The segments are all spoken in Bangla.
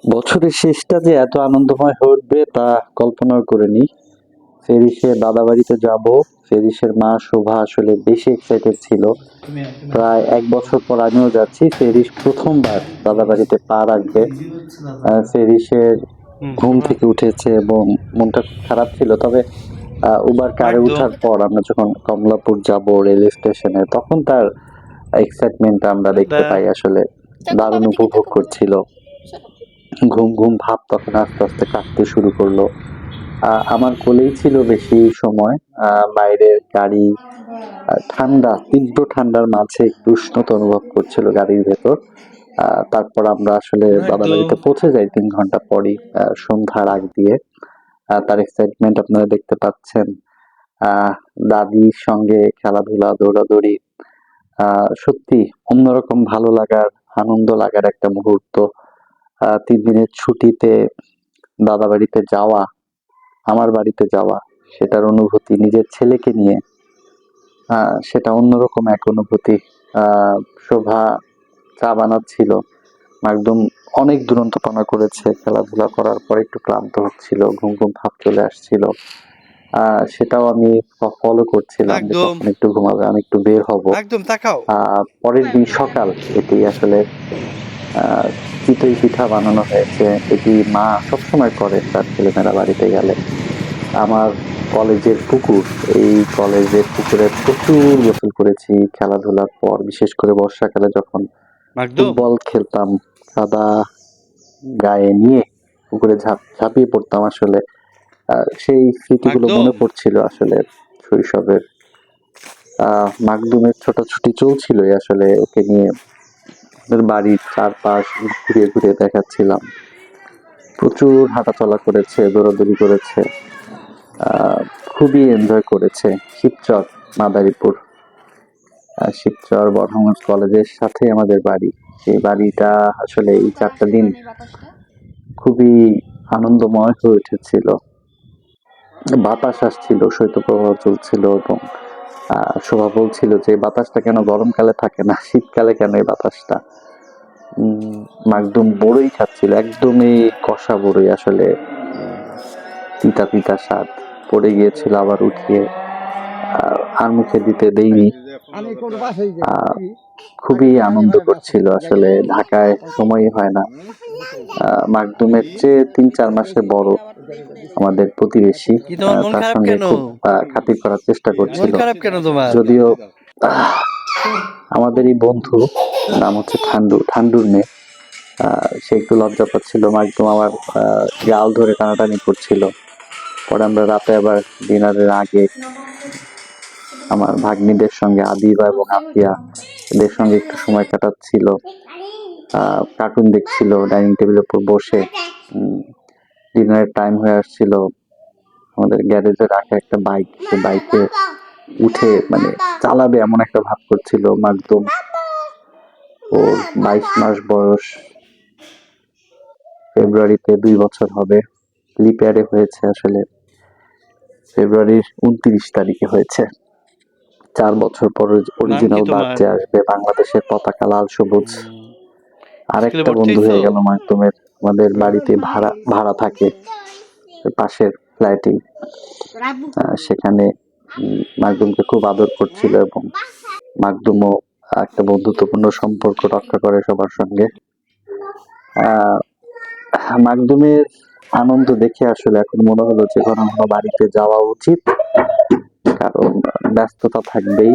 বছরের শেষটা যে এত আনন্দময় হয়ে উঠবে তা কল্পনাও করিনি। ফেরিসে দাদা বাড়িতে যাব। ফেরিসের মা শোভা আসলে বেশি এক্সাইটেড ছিল। প্রায় ১ বছর পর আমিও যাচ্ছি। ফেরিস প্রথমবার দাদা বাড়িতে পা রাখবে। ফেরিসের ঘুম থেকে উঠেছে এবং মনটা খুব খারাপ ছিল। তবে উবার কারে একদম। উঠার পর আমরা যখন কমলাপুর যাব রেল স্টেশনে তখন তার এক্সাইটমেন্টটা আমরা দেখতে দেখ পাই আসলে। দারুণ উপভোগ করছিল। ঘুম, ঘুম ভাব তখন আস্তে, আস্তে কাটতে শুরু করলো। আমার কোলেই ছিল বেশি সময়। বাইরের গাড়ি ঠান্ডা, তীব্র ঠান্ডার মাঝে একটু উষ্ণতা অনুভব করছিল গাড়ির ভেতর। তারপর আমরা আসলে একদম দাদাবাড়িতে পৌঁছে যাই ৩ ঘন্টা পরই সন্ধ্যার আগ দিয়ে। তার এক্সাইটমেন্ট আপনারা দেখতে পাচ্ছেন। আ দাদির সঙ্গে খেলাধুলা, দৌড়াদৌড়ি। সত্যি অন্যরকম ভালো লাগার, আনন্দ লাগার একটা মুহূর্ত। ৩ দিনের ছুটিতে দাদাবাড়িতে যাওয়া, আমার বাড়িতে যাওয়া, সেটার অনুভূতি নিজের ছেলেকে নিয়ে সেটা অন্যরকম এক অনুভূতি। আ শোভা চা বানাচ্ছিল। একদম অনেক দুরন্তপনা করেছে। খেলাধুলা করার পর একটু ক্লান্ত হচ্ছিল। ঘুম, ঘুম ভাব চলে আসছিল। আ সেটাও আমি ফলো করছিলাম যে একদম কখন একটু ঘুমাবে, আমি একটু বের হব। একদম তাকাও। আ পরের দিন সকাল এটি আসলে আ চিতই পিঠা বানানো হয়েছে। এটি মা সবসময় করেন তার ছেলেমেয়েরা বাড়িতে গেলে। আমার কলেজের পুকুর, এই কলেজের পুকুরে প্রচুর গোসল করেছি খেলাধুলার পর। বিশেষ করে বর্ষাকালে যখন একদম ফুটবল খেলতাম, কাদা গায়ে নিয়ে পুকুরে ঝাঁপিয়ে পড়তাম আসলে। সেই স্মৃতিগুলো একদম মনে পড়ছিল আসলে শৈশবের। মাকদুমের ছোটাছুটি চলছিলই আসলে ওকে নিয়ে। ওদের বাড়ির চারপাশ ঘুরিয়ে, ঘুরিয়ে দেখাচ্ছিলাম। প্রচুর হাঁটাচলা করেছে, দৌড়াদৌড়ি করেছে। আ খুবই এনজয় করেছে। শিবচর, মাদারীপুর। শিবচর বড়াইগ্রাম কলেজের সাথেই আমাদের বাড়ি। সেই বাড়িটা আসলে এই ৪ টা দিন খুবই আনন্দময় হয়ে উঠেছিল। বাতাস আসছিল, শৈত্যপ্রবাহ চলছিল এবং শোভা বলছিল যে বাতাসটা কেন গরমকালে থাকে না, শীতকালে কেন এই বাতাসটা? উম মাকদুম বড়ই খাচ্ছিল। একদমই কষা বড়ই আসলে তিতা, তিতা স্বাদ। পড়ে গিয়েছিল আবার উঠিয়ে আর মুখে দিতে দেইনি। আ খুবই আনন্দ করছিল আসলে। ঢাকায় সময়ই হয় না। মাকদুমের চেয়ে ৩-৪ মাসের বড় আমাদের প্রতিবেশী। কি তোমার মন তার খারাপ সঙ্গে কেন? খুব খাতির করার চেষ্টা মন করছিল। খারাপ কেন তোমার? যদিও আহ আমাদেরই বন্ধু, নাম হচ্ছে ঠান্ডু, ঠান্ডুর মেয়ে। সে একটু লজ্জা পাচ্ছিল। মাকদুম আমার গাল ধরে টানাটানি করছিল। পরে আমরা রাতে আবার ডিনারের আগে আমার ভাগ্নিদের সঙ্গে আদিবা এবং আফিয়া এদের সঙ্গে একটু সময় কাটাচ্ছিল। কার্টুন দেখছিল ডাইনিং টেবিলের উপর বসে। ডিনারের টাইম হয়ে আসছিল। আমাদের গ্যারেজে রাখা একটা বাইক, সে বাইকে উঠে মানে চালাবে এমন একটা ভাব করছিল মাকদুম। ওর ২২ মাস বয়স। ফেব্রুয়ারিতে ২ বছর হবে। লিপ ইয়ারে হয়েছে আসলে। ফেব্রুয়ারির ২৯ তারিখে হয়েছে। ৪ বছর পর নাম কি অরিজিনাল তোমার? বার্থডে আসবে। বাংলাদেশের পতাকা লাল সবুজ। স্কুলে আরেকটা ভর্তি বন্ধু হইছো? হয়ে গেল মাকদুমের। আমাদের বাড়িতে ভাড়া থাকে। পাশের ফ্ল্যাটেই। সেখানে মাকদুমকে খুব আদর করছিল এবং মাকদুমও একটা বন্ধুত্বপূর্ণ সম্পর্ক রক্ষা করে সবার সঙ্গে। আহ মাকদুমের আনন্দ দেখে আসলে এখন মনে হলো যে ঘন ঘন বাড়িতে যাওয়া উচিত। কারণ ব্যস্ততা থাকবেই।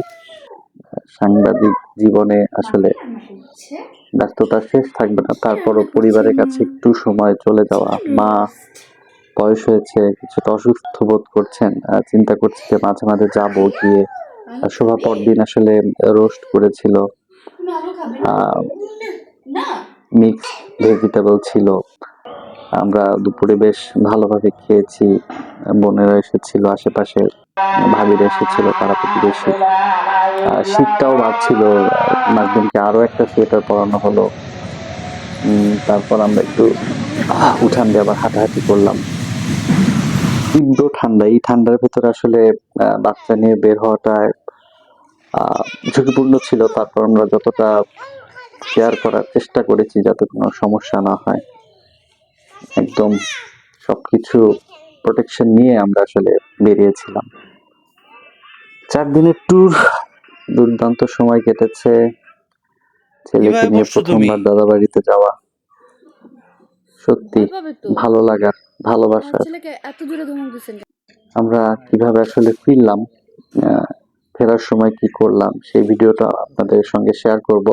সাংবাদিক জীবনে আসলে ব্যস্ততার শেষ থাকবে না। তারপরও পরিবারের কাছে একটু সময় চলে যাওয়া। মা বয়স হয়েছে, কিছুটা অসুস্থ বোধ করছেন। চিন্তা করছি যে মাঝে, মাঝে যাবো গিয়ে শোভা পরদিন আসলে রোস্ট করেছিল। আ মিক্সড ভেজিটেবল ছিল। আমরা দুপুরে বেশ ভালোভাবে খেয়েছি। বোনেরা এসেছিল আশেপাশের, ভাবিরা এসেছিল পাড়া প্রতিবেশী। শীতটাও বাড়ছিল। মাকদুমকে আরো একটা সোয়েটার পরানো হলো। তারপর আমরা একটু উঠান দিয়ে আবার হাঁটাহাঁটি করলাম। তীব্র ঠান্ডা। এই ঠান্ডার ভেতরে আসলে বাচ্চা নিয়ে বের হওয়াটা ঝুঁকিপূর্ণ ছিল। তারপর আমরা যতটা শেয়ার করার চেষ্টা করেছি যাতে কোনো সমস্যা না হয়। একদম সবকিছু প্রোটেকশন নিয়ে আমরা আসলে বেরিয়েছিলাম। 4 দিনের ট্যুর, দুর্দান্ত সময় কেটেছে। ছেলেকে কিভাবে নিয়ে করছো তুমি? প্রথমবার দাদা বাড়িতে যাওয়া, সত্যি ভয় পাবে তো। ভালো লাগার, আমার ভালোবাসার। ছেলেকে এত জোরে ধমক দিচ্ছেন কেন? আমরা কিভাবে আসলে ফিরলাম, ফেরার সময় কি করলাম সেই ভিডিওটা আপনাদের সঙ্গে শেয়ার করব।